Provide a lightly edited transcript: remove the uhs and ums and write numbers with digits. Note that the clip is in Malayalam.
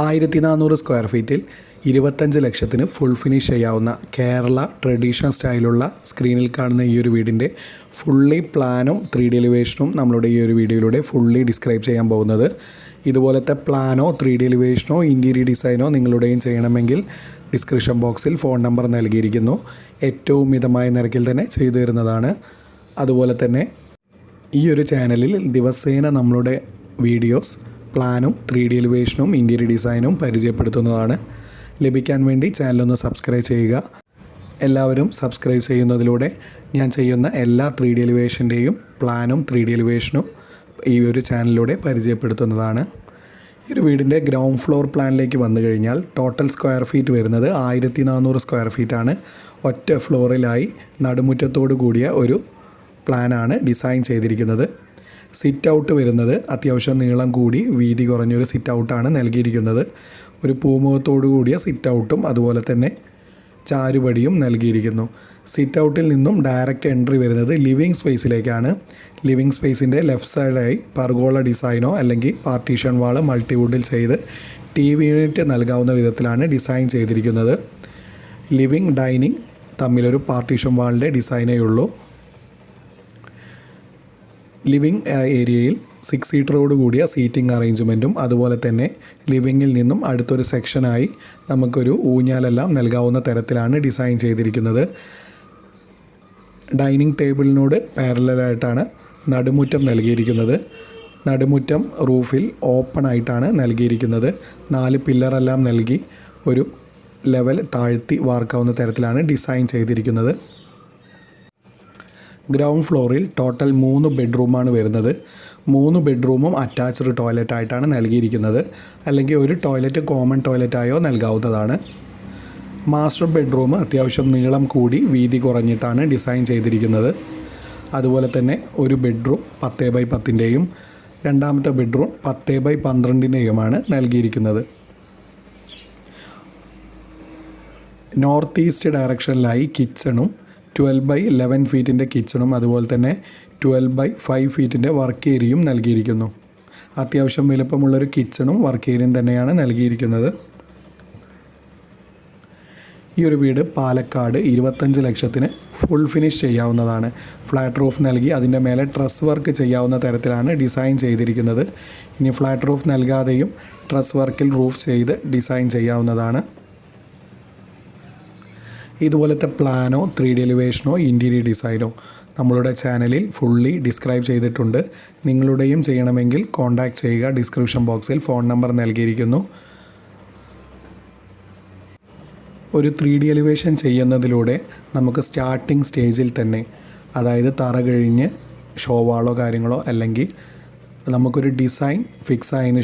1400 സ്ക്വയർ ഫീറ്റിൽ 25 ലക്ഷത്തിന് ഫുൾ ഫിനിഷ് ചെയ്യാവുന്ന കേരള ട്രഡീഷണൽ സ്റ്റൈലുള്ള സ്ക്രീനിൽ കാണുന്ന ഈ ഒരു വീടിൻ്റെ ഫുള്ളി പ്ലാനും 3D എലിവേഷനും നമ്മളുടെ ഈ ഒരു വീഡിയോയിലൂടെ ഫുള്ളി ഡിസ്ക്രൈബ് ചെയ്യാൻ പോകുന്നത്. ഇതുപോലത്തെ പ്ലാനോ 3D എലിവേഷനോ ഇൻറ്റീരിയർ ഡിസൈനോ നിങ്ങളുടെയും ചെയ്യണമെങ്കിൽ ഡിസ്ക്രിപ്ഷൻ ബോക്സിൽ ഫോൺ നമ്പർ നൽകിയിരിക്കുന്നു. ഏറ്റവും മിതമായ നിരക്കിൽ തന്നെ ചെയ്തു തരുന്നതാണ്. അതുപോലെ തന്നെ ഈ ഒരു ചാനലിൽ ദിവസേന നമ്മളുടെ വീഡിയോസ് പ്ലാനും 3D എലിവേഷനും ഇൻറ്റീരിയർ ഡിസൈനും പരിചയപ്പെടുത്തുന്നതാണ്. ലഭിക്കാൻ വേണ്ടി ചാനലൊന്ന് സബ്സ്ക്രൈബ് ചെയ്യുക. എല്ലാവരും സബ്സ്ക്രൈബ് ചെയ്യുന്നതിലൂടെ ഞാൻ ചെയ്യുന്ന എല്ലാ 3D എലിവേഷൻ്റെയും പ്ലാനും 3D എലിവേഷനും ഈ ഒരു ചാനലിലൂടെ പരിചയപ്പെടുത്തുന്നതാണ്. ഈ ഒരു വീടിൻ്റെ ഗ്രൗണ്ട് ഫ്ലോർ പ്ലാനിലേക്ക് വന്നു കഴിഞ്ഞാൽ ടോട്ടൽ സ്ക്വയർ ഫീറ്റ് വരുന്നത് 1400 സ്ക്വയർ ഫീറ്റാണ്. ഒറ്റ ഫ്ലോറിലായി നടുമുറ്റത്തോടു കൂടിയ ഒരു പ്ലാനാണ് ഡിസൈൻ ചെയ്തിരിക്കുന്നത്. സിറ്റ് ഔട്ട് വരുന്നത് അത്യാവശ്യം നീളം കൂടി വീതി കുറഞ്ഞൊരു സിറ്റ് ഔട്ടാണ് നൽകിയിരിക്കുന്നത്. ഒരു പൂമുഖത്തോടു കൂടിയ സിറ്റ് ഔട്ടും അതുപോലെ തന്നെ ചാരുപടിയും നൽകിയിരിക്കുന്നു. സിറ്റ് ഔട്ടിൽ നിന്നും ഡയറക്റ്റ് എൻട്രി വരുന്നത് ലിവിങ് സ്പേസിലേക്കാണ്. ലിവിങ് സ്പേസിൻ്റെ ലെഫ്റ്റ് സൈഡായി പർഗോള ഡിസൈനോ അല്ലെങ്കിൽ പാർട്ടീഷൻ വാൾ മൾട്ടിവുഡിൽ ചെയ്ത് TV യൂണിറ്റ് നൽകാവുന്ന വിധത്തിലാണ് ഡിസൈൻ ചെയ്തിരിക്കുന്നത്. ലിവിങ് ഡൈനിങ് തമ്മിലൊരു പാർട്ടീഷൻ വാളിൻ്റെ ഡിസൈനേ ഉള്ളൂ. ലിവിങ് ഏരിയയിൽ 6 സീറ്ററോട് കൂടിയ സീറ്റിംഗ് അറേഞ്ച്മെൻറ്റും അതുപോലെ തന്നെ ലിവിങ്ങിൽ നിന്നും അടുത്തൊരു സെക്ഷനായി നമുക്കൊരു ഊഞ്ഞാലെല്ലാം നൽകാവുന്ന തരത്തിലാണ് ഡിസൈൻ ചെയ്തിരിക്കുന്നത്. ഡൈനിങ് ടേബിളിനോട് പാരലലായിട്ടാണ് നടുമുറ്റം നൽകിയിരിക്കുന്നത്. നടുമുറ്റം റൂഫിൽ ഓപ്പൺ ആയിട്ടാണ് നൽകിയിരിക്കുന്നത്. 4 പില്ലറെല്ലാം നൽകി ഒരു ലെവൽ താഴ്ത്തി വാർക്കാവുന്ന തരത്തിലാണ് ഡിസൈൻ ചെയ്തിരിക്കുന്നത്. ഗ്രൗണ്ട് ഫ്ലോറിൽ ടോട്ടൽ 3 ബെഡ്റൂമാണ് വരുന്നത്. 3 ബെഡ്റൂമും അറ്റാച്ച്ഡ് ടോയ്ലറ്റ് ആയിട്ടാണ് നൽകിയിരിക്കുന്നത്. അല്ലെങ്കിൽ ഒരു ടോയ്ലറ്റ് കോമൺ ടോയ്ലറ്റായോ നൽകാവുന്നതാണ്. മാസ്റ്റർ ബെഡ്റൂം അത്യാവശ്യം നീളം കൂടി വീതി കുറഞ്ഞിട്ടാണ് ഡിസൈൻ ചെയ്തിരിക്കുന്നത്. അതുപോലെ തന്നെ ഒരു ബെഡ്റൂം 10x10ൻ്റെയും രണ്ടാമത്തെ ബെഡ്റൂം 10x12ൻ്റെയുമാണ് നൽകിയിരിക്കുന്നത്. നോർത്ത് ഈസ്റ്റ് ഡയറക്ഷനിലായി കിച്ചണും 12x11 ഫീറ്റിൻ്റെ കിച്ചണും അതുപോലെ തന്നെ 12x5 ഫീറ്റിൻ്റെ വർക്ക് ഏരിയയും നൽകിയിരിക്കുന്നു. അത്യാവശ്യം വലുപ്പമുള്ളൊരു കിച്ചണും വർക്ക് ഏരിയയും തന്നെയാണ് നൽകിയിരിക്കുന്നത്. ഈ ഒരു വീട് പാലക്കാട് 25 ലക്ഷത്തിന് ഫുൾ ഫിനിഷ് ചെയ്യാവുന്നതാണ്. ഫ്ലാറ്റ് റൂഫ് നൽകി അതിൻ്റെ മേലെ ട്രസ് വർക്ക് ചെയ്യാവുന്ന തരത്തിലാണ് ഡിസൈൻ ചെയ്തിരിക്കുന്നത്. ഇനി ഫ്ലാറ്റ് റൂഫ് നൽകാതെയും ട്രസ് വർക്കിൽ റൂഫ് ചെയ്ത് ഡിസൈൻ ചെയ്യാവുന്നതാണ്. ഇതുപോലത്തെ പ്ലാനോ 3D എലിവേഷനോ ഇൻറ്റീരിയർ ഡിസൈനോ നമ്മളുടെ ചാനലിൽ ഫുള്ളി ഡിസ്ക്രൈബ് ചെയ്തിട്ടുണ്ട്. നിങ്ങളുടെയും ചെയ്യണമെങ്കിൽ കോൺടാക്റ്റ് ചെയ്യുക. ഡിസ്ക്രിപ്ഷൻ ബോക്സിൽ ഫോൺ നമ്പർ നൽകിയിരിക്കുന്നു. ഒരു 3D എലിവേഷൻ ചെയ്യുന്നതിലൂടെ നമുക്ക് സ്റ്റാർട്ടിംഗ് സ്റ്റേജിൽ തന്നെ, അതായത് തറ കഴിഞ്ഞ് ഷോവാളോ കാര്യങ്ങളോ അല്ലെങ്കിൽ നമുക്കൊരു ഡിസൈൻ ഫിക്സ് ആയതിനു